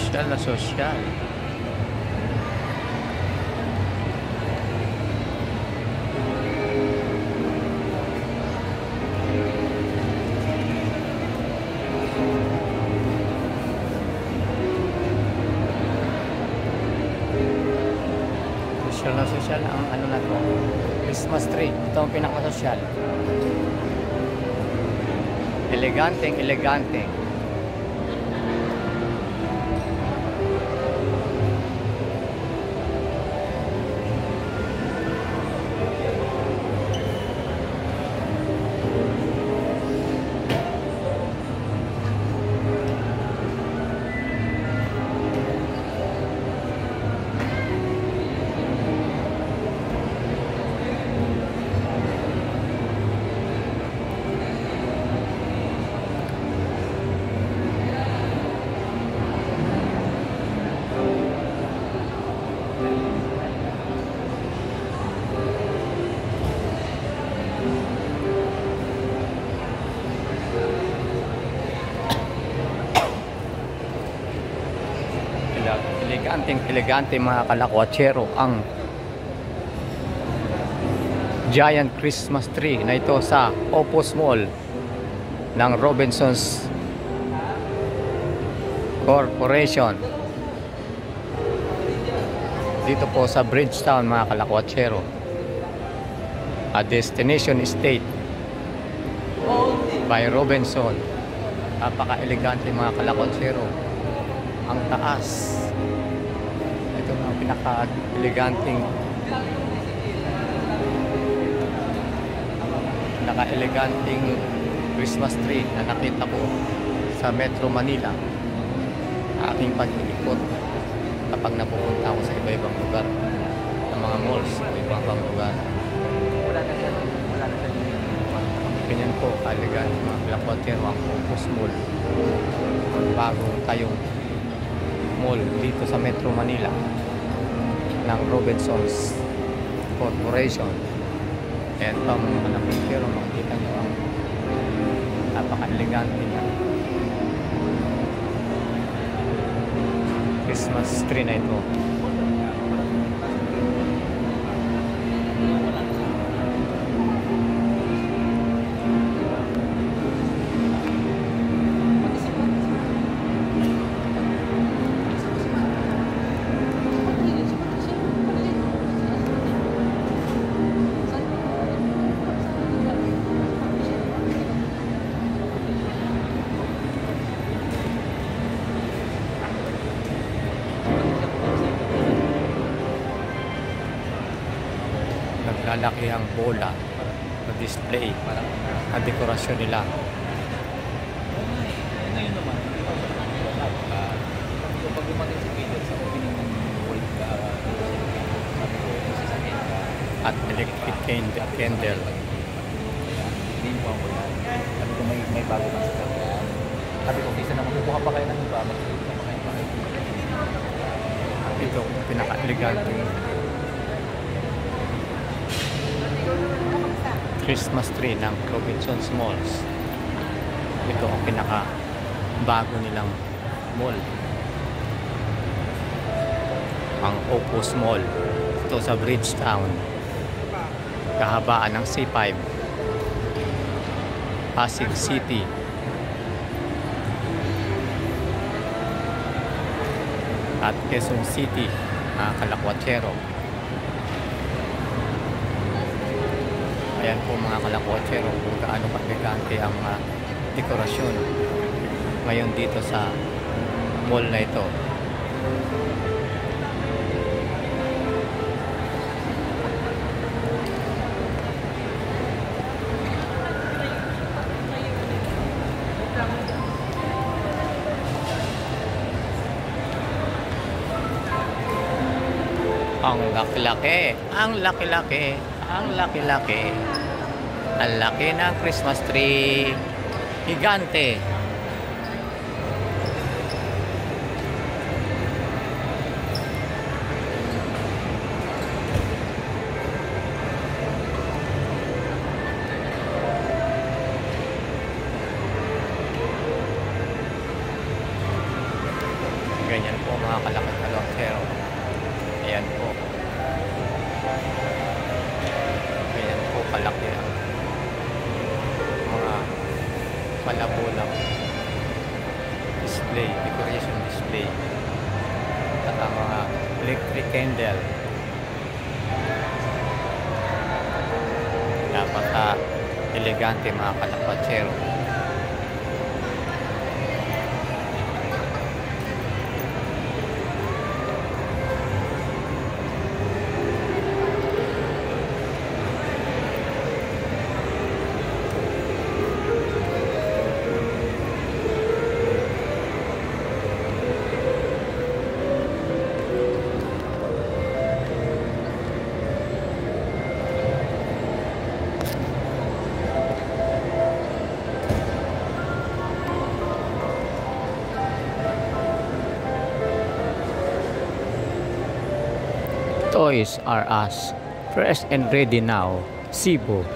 Sosyal na sosyal. Sosyal na sosyal ang ano na to. Christmas tree. Ito ang pinakasosyal. Eleganteng elegante. Elegante mga kalakwatsero ang giant Christmas tree na ito sa Opus Mall ng Robinsons Corporation dito po sa Bridgetown mga kalakwatsero, a destination estate by Robinson. Napaka-elegante mga kalakwatsero, ang taas. Ito ang pinaka-eleganting Christmas tree na nakita ko sa Metro Manila. Aking pag-ikot kapag napupunta ako sa iba-ibang lugar, sa mga malls, sa iba-ibang lugar. Ganyan po ka-elegante mga kalakwatsero ang Opus Mall, ang bagong tayong mall dito sa Metro Manila ng Robinsons Corporation. Ayan pa mga kalakwatsero, makikita nyo ang napaka-elegante niya Christmas tree na ito. Naglalaki ang bola na display na dekorasyon nila. Ngayon naman, pag umating si Peter sa opening ng world At electric candle. Hindi mo ako yan. Sabi ko may bago kang sasakyan. Sabi ko, kisa naman kukuha pa kayo ng iba, magkukuha pa kayo. Ito pinaka-elegante Christmas tree ng Robinsons Malls. Ito ang pinaka bago nilang mall, ang Opus Mall. Ito sa Bridgetown, kahabaan ng C5, Pasig City. At Quezon City mga kalakwatsero. Ayan po mga kalakwatsero kung gaano ka-elegante ang dekorasyon ngayon dito sa mall na ito. Ang laki-laki, ang laki-laki, ang laki-laki. Ang laki ng Christmas tree. Higante. Ganyan kalaki kalawatsero. Ayan po. Ayan po kalaki ang mga palabolang display, decoration display. At ang mga electric candle. Napaka elegante mga kalawatsero. Toys R Us, fresh and ready now, Cebu.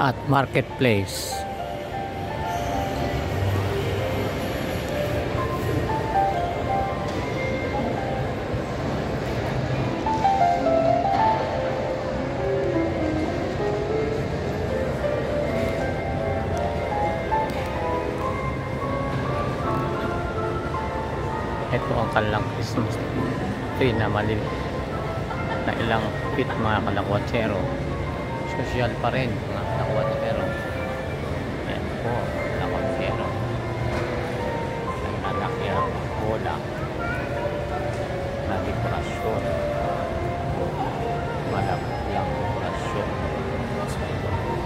At Marketplace. Ito ang kanilang Christmas tree na maliliit na ilang feet mga kalawatsero. Social pa rin mga kalawatsero. Ayan po kalawatsero. Ang lalaki ang bola na dekorasyon. Malapit lang dekorasyon.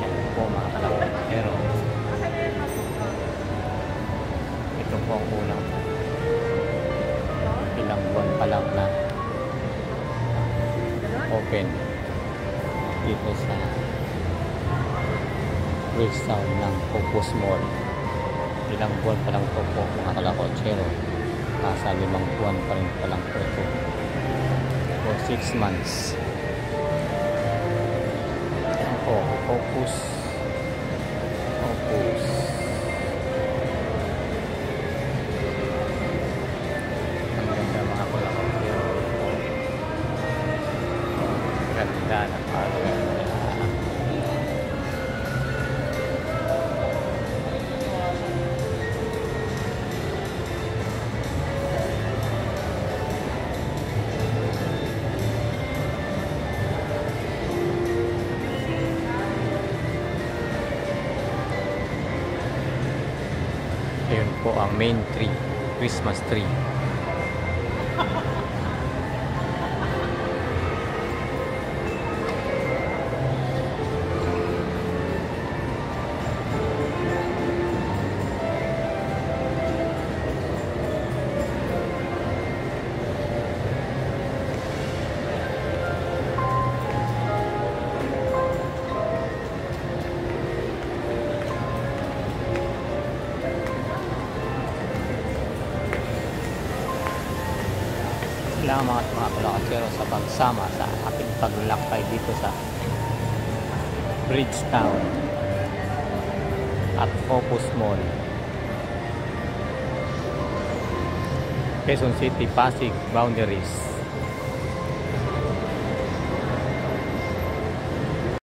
Ayan po mga kalawatsero. Ito po ang unang ilang buwan pa lang na open dito sa Rizal ng Opus Mall. Ilang buwan pa lang ito po mga kalawatsero. Nasa 5 buwan pa rin pa lang po ito. For 6 months. Ayan po, Opus. Ganda ng hardware nila. Ayun po ang main tree, Christmas tree. Salamat mga kalawatsero sa pagsama sa ating paglalakbay dito sa Bridgetown at Opus Mall, Quezon City, Pasig boundaries.